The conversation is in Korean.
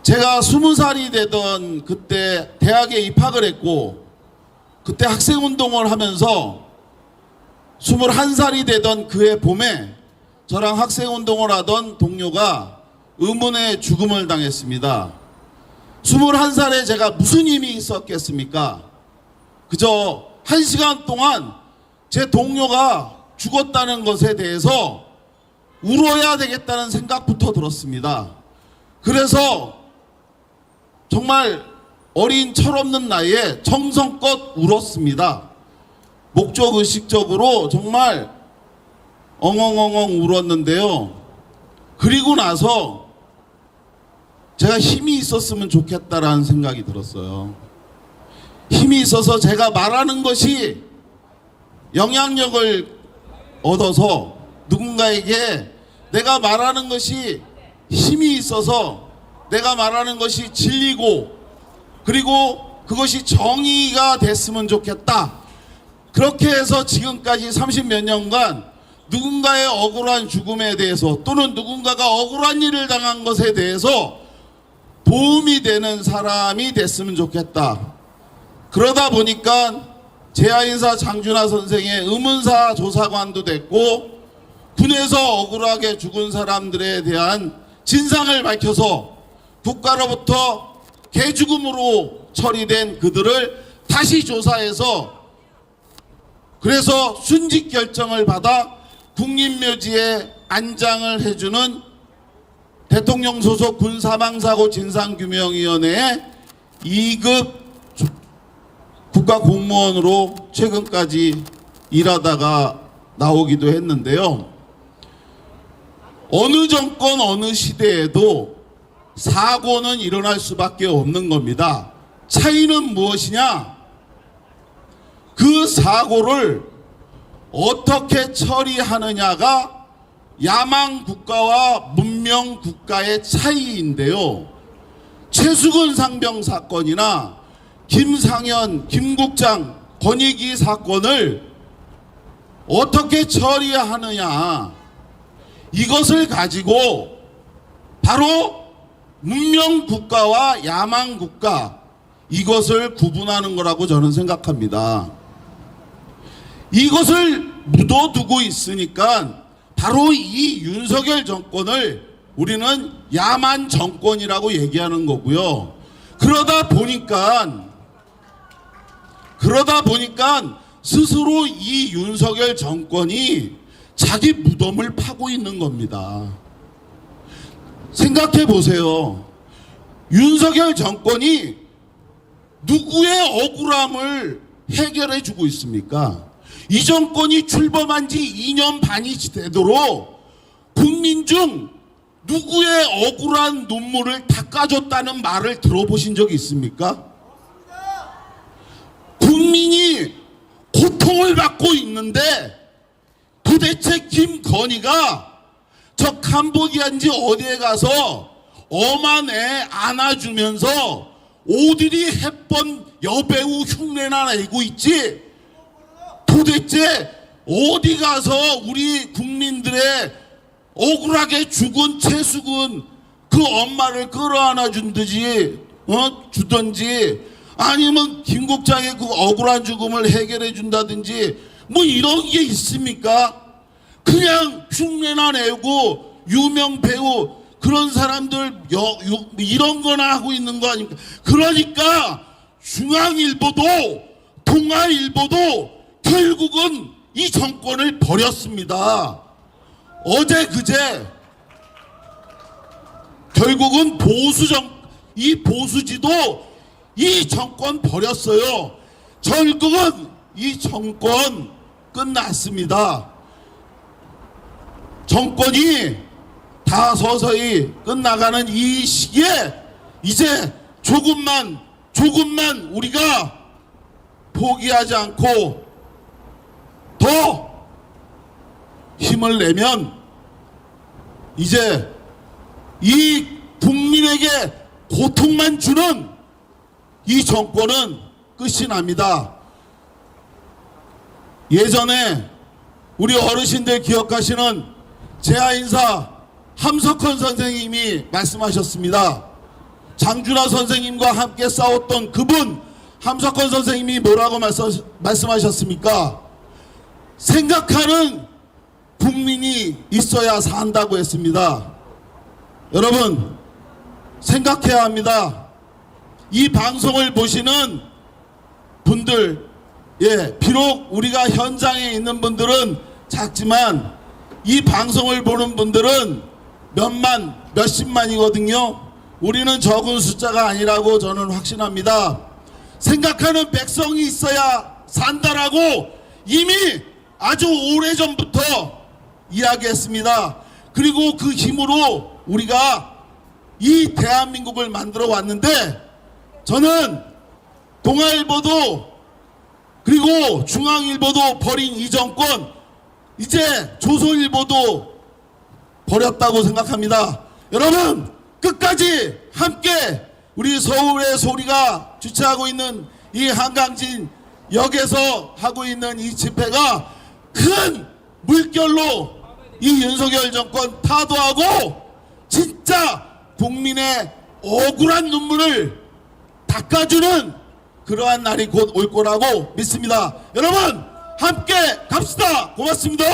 제가 20살이 되던 그때 대학에 입학을 했고, 그때 학생운동을 하면서 21살이 되던 그해 봄에 저랑 학생운동을 하던 동료가 의문의 죽음을 당했습니다. 21살에 제가 무슨 힘이 있었겠습니까? 그저 1시간 동안 제 동료가 죽었다는 것에 대해서 울어야 되겠다는 생각부터 들었습니다. 그래서 정말 어린 철없는 나이에 정성껏 울었습니다. 목적의식적으로 정말 엉엉엉엉 울었는데요. 그리고 나서 제가 힘이 있었으면 좋겠다라는 생각이 들었어요. 힘이 있어서 제가 말하는 것이 영향력을 얻어서 누군가에게 내가 말하는 것이 힘이 있어서 내가 말하는 것이 진리고 그리고 그것이 정의가 됐으면 좋겠다. 그렇게 해서 지금까지 30몇 년간 누군가의 억울한 죽음에 대해서 또는 누군가가 억울한 일을 당한 것에 대해서 도움이 되는 사람이 됐으면 좋겠다. 그러다 보니까 제야인사 장준하 선생의 의문사 조사관도 됐고, 군에서 억울하게 죽은 사람들에 대한 진상을 밝혀서 국가로부터 개죽음으로 처리된 그들을 다시 조사해서 그래서 순직 결정을 받아 국립묘지에 안장을 해주는 대통령 소속 군사망사고 진상규명위원회의 2급 국가공무원으로 최근까지 일하다가 나오기도 했는데요. 어느 정권 어느 시대에도 사고는 일어날 수밖에 없는 겁니다. 차이는 무엇이냐? 그 사고를 어떻게 처리하느냐가 야망 국가와 문명 국가의 차이인데요. 최수근 상병 사건이나 김상현, 김국장, 권익위 사건을 어떻게 처리하느냐, 이것을 가지고 바로 문명 국가와 야망 국가, 이것을 구분하는 거라고 저는 생각합니다. 이것을 묻어두고 있으니까 바로 이 윤석열 정권을 우리는 야만 정권이라고 얘기하는 거고요. 그러다 보니까 스스로 이 윤석열 정권이 자기 무덤을 파고 있는 겁니다. 생각해 보세요. 윤석열 정권이 누구의 억울함을 해결해 주고 있습니까? 이 정권이 출범한 지 2년 반이 되도록 국민 중 누구의 억울한 눈물을 닦아줬다는 말을 들어보신 적이 있습니까? 국민이 고통을 받고 있는데 도대체 김건희가 저 캄보디아인지 어디에 가서 엄한 애 안아주면서 오드리 헵번 여배우 흉내나 내고 있지, 도대체 어디 가서 우리 국민들의 억울하게 죽은 최수근 그 엄마를 끌어안아 주든지 아니면 김국장의 그 억울한 죽음을 해결해 준다든지 뭐 이런 게 있습니까? 그냥 흉내나 내고 유명 배우 그런 사람들 이런 거나 하고 있는 거 아닙니까? 그러니까 중앙일보도 동아일보도 결국은 이 정권을 버렸습니다. 어제 그제 결국은 이 보수지도 이 정권 버렸어요. 결국은 이 정권 끝났습니다. 정권이 다 서서히 끝나가는 이 시기에 이제 조금만 우리가 포기하지 않고 더 힘을 내면 이제 이 국민에게 고통만 주는 이 정권은 끝이 납니다. 예전에 우리 어르신들 기억하시는 제야인사 함석헌 선생님이 말씀하셨습니다. 장준하 선생님과 함께 싸웠던 그분 함석헌 선생님이 뭐라고 말씀하셨습니까? 생각하는 국민이 있어야 산다고 했습니다. 여러분 생각해야 합니다. 이 방송을 보시는 분들, 비록 우리가 현장에 있는 분들은 작지만 이 방송을 보는 분들은 몇만, 몇십만이거든요. 우리는 적은 숫자가 아니라고 저는 확신합니다. 생각하는 백성이 있어야 산다라고 이미 아주 오래전부터 이야기했습니다. 그리고 그 힘으로 우리가 이 대한민국을 만들어 왔는데, 저는 동아일보도 그리고 중앙일보도 버린 이 정권, 이제 조선일보도 버렸다고 생각합니다. 여러분 끝까지 함께 우리 서울의 소리가 주최하고 있는 이 한강진 역에서 하고 있는 이 집회가 큰 물결로 이 윤석열 정권 타도하고 진짜 국민의 억울한 눈물을 닦아주는 그러한 날이 곧 올 거라고 믿습니다. 여러분 함께 갑시다. 고맙습니다.